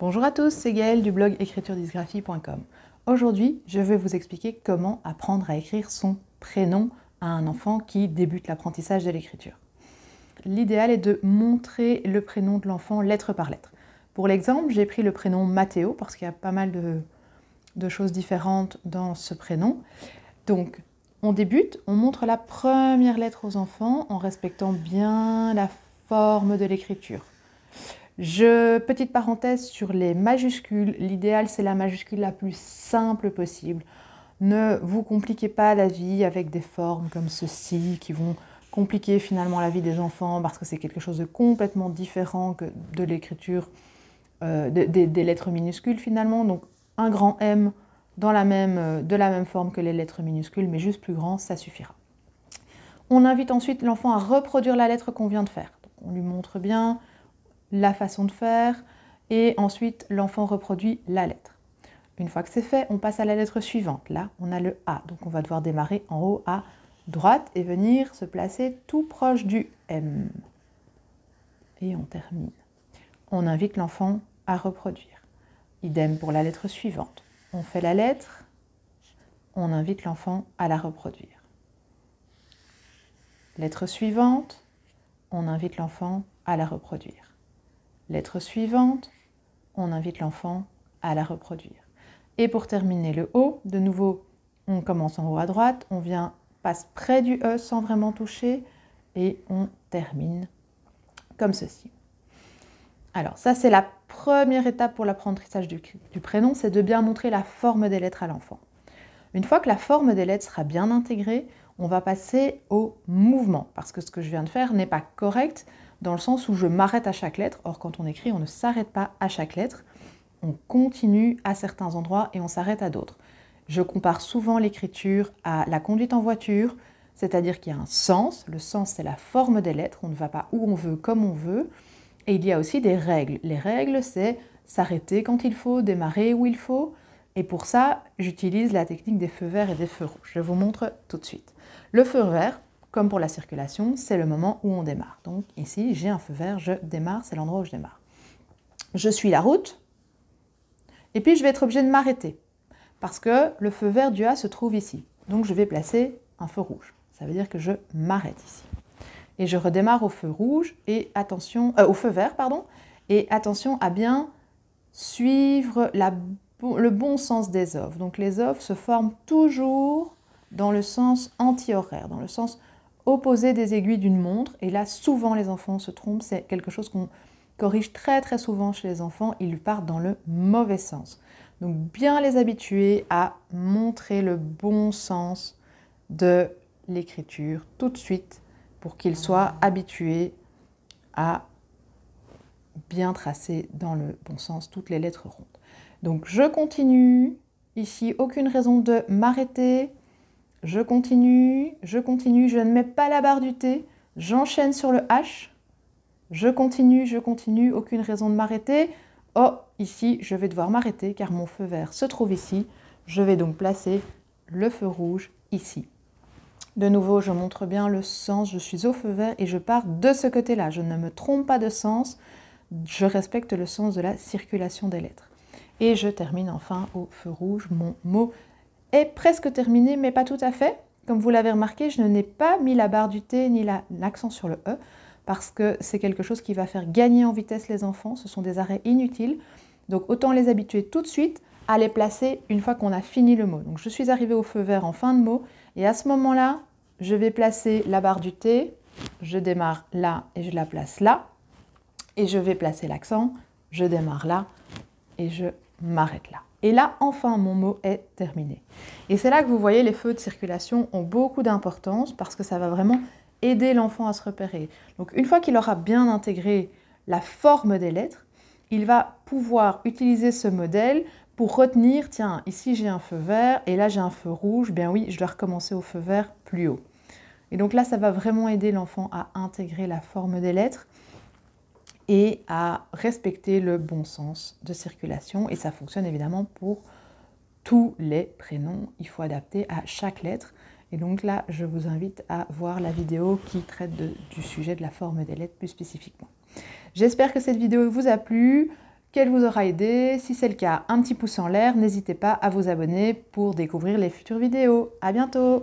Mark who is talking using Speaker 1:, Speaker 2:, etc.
Speaker 1: Bonjour à tous, c'est Gaëlle du blog écriturdysgraphie.com. Aujourd'hui, je vais vous expliquer comment apprendre à écrire son prénom à un enfant qui débute l'apprentissage de l'écriture. L'idéal est de montrer le prénom de l'enfant lettre par lettre. Pour l'exemple, j'ai pris le prénom Matteo parce qu'il y a pas mal de choses différentes dans ce prénom. Donc, on débute, on montre la première lettre aux enfants en respectant bien la forme de l'écriture. Petite parenthèse sur les majuscules, l'idéal c'est la majuscule la plus simple possible. Ne vous compliquez pas la vie avec des formes comme ceci qui vont compliquer finalement la vie des enfants parce que c'est quelque chose de complètement différent que de l'écriture des lettres minuscules finalement. Donc un grand M de la même forme que les lettres minuscules mais juste plus grand, ça suffira. On invite ensuite l'enfant à reproduire la lettre qu'on vient de faire. Donc, on lui montre bien la façon de faire et ensuite l'enfant reproduit la lettre. Une fois que c'est fait, on passe à la lettre suivante. Là, on a le A, donc on va devoir démarrer en haut à droite et venir se placer tout proche du M. Et on termine. On invite l'enfant à reproduire. Idem pour la lettre suivante. On fait la lettre, on invite l'enfant à la reproduire. Lettre suivante, on invite l'enfant à la reproduire. Lettre suivante, on invite l'enfant à la reproduire. Et pour terminer le O, de nouveau, on commence en haut à droite, on passe près du E sans vraiment toucher et on termine comme ceci. Alors ça, c'est la première étape pour l'apprentissage du prénom, c'est de bien montrer la forme des lettres à l'enfant. Une fois que la forme des lettres sera bien intégrée, on va passer au mouvement, parce que ce que je viens de faire n'est pas correct, dans le sens où je m'arrête à chaque lettre. Or, quand on écrit, on ne s'arrête pas à chaque lettre. On continue à certains endroits et on s'arrête à d'autres. Je compare souvent l'écriture à la conduite en voiture, c'est-à-dire qu'il y a un sens. Le sens, c'est la forme des lettres. On ne va pas où on veut, comme on veut. Et il y a aussi des règles. Les règles, c'est s'arrêter quand il faut, démarrer où il faut. Et pour ça, j'utilise la technique des feux verts et des feux rouges. Je vous montre tout de suite. Le feu vert, comme pour la circulation, c'est le moment où on démarre. Donc ici, j'ai un feu vert, je démarre, c'est l'endroit où je démarre. Je suis la route, et puis je vais être obligée de m'arrêter, parce que le feu vert du A se trouve ici. Donc je vais placer un feu rouge. Ça veut dire que je m'arrête ici. Et je redémarre au feu rouge, et attention, au feu vert, pardon, et attention à bien suivre le bon sens des oeuvres. Donc les oeuvres se forment toujours dans le sens anti-horaire, dans le sens opposé des aiguilles d'une montre. Et là, souvent, les enfants se trompent. C'est quelque chose qu'on corrige très très souvent chez les enfants. Ils partent dans le mauvais sens. Donc, bien les habituer à montrer le bon sens de l'écriture tout de suite pour qu'ils soient habitués à bien tracer dans le bon sens toutes les lettres rondes. Donc, je continue. Ici, aucune raison de m'arrêter. Je continue, je ne mets pas la barre du T, j'enchaîne sur le H, je continue, aucune raison de m'arrêter. Oh, ici, je vais devoir m'arrêter car mon feu vert se trouve ici. Je vais donc placer le feu rouge ici. De nouveau, je montre bien le sens, je suis au feu vert et je pars de ce côté-là. Je ne me trompe pas de sens, je respecte le sens de la circulation des lettres. Et je termine enfin au feu rouge, mon mot est presque terminé, mais pas tout à fait. Comme vous l'avez remarqué, je n'ai pas mis la barre du T ni l'accent sur le E, parce que c'est quelque chose qui va faire gagner en vitesse les enfants. Ce sont des arrêts inutiles. Donc autant les habituer tout de suite à les placer une fois qu'on a fini le mot. Donc je suis arrivée au feu vert en fin de mot, et à ce moment-là, je vais placer la barre du T, je démarre là et je la place là, et je vais placer l'accent, je démarre là et je m'arrête là. Et là, enfin, mon mot est terminé. Et c'est là que vous voyez, les feux de circulation ont beaucoup d'importance parce que ça va vraiment aider l'enfant à se repérer. Donc, une fois qu'il aura bien intégré la forme des lettres, il va pouvoir utiliser ce modèle pour retenir, tiens, ici j'ai un feu vert et là j'ai un feu rouge, bien oui, je dois recommencer au feu vert plus haut. Et donc là, ça va vraiment aider l'enfant à intégrer la forme des lettres et à respecter le bon sens de circulation. Et ça fonctionne évidemment pour tous les prénoms. Il faut adapter à chaque lettre. Et donc là, je vous invite à voir la vidéo qui traite du sujet de la forme des lettres plus spécifiquement. J'espère que cette vidéo vous a plu. qu'elle vous aura aidé. Si c'est le cas, un petit pouce en l'air. N'hésitez pas à vous abonner pour découvrir les futures vidéos. À bientôt!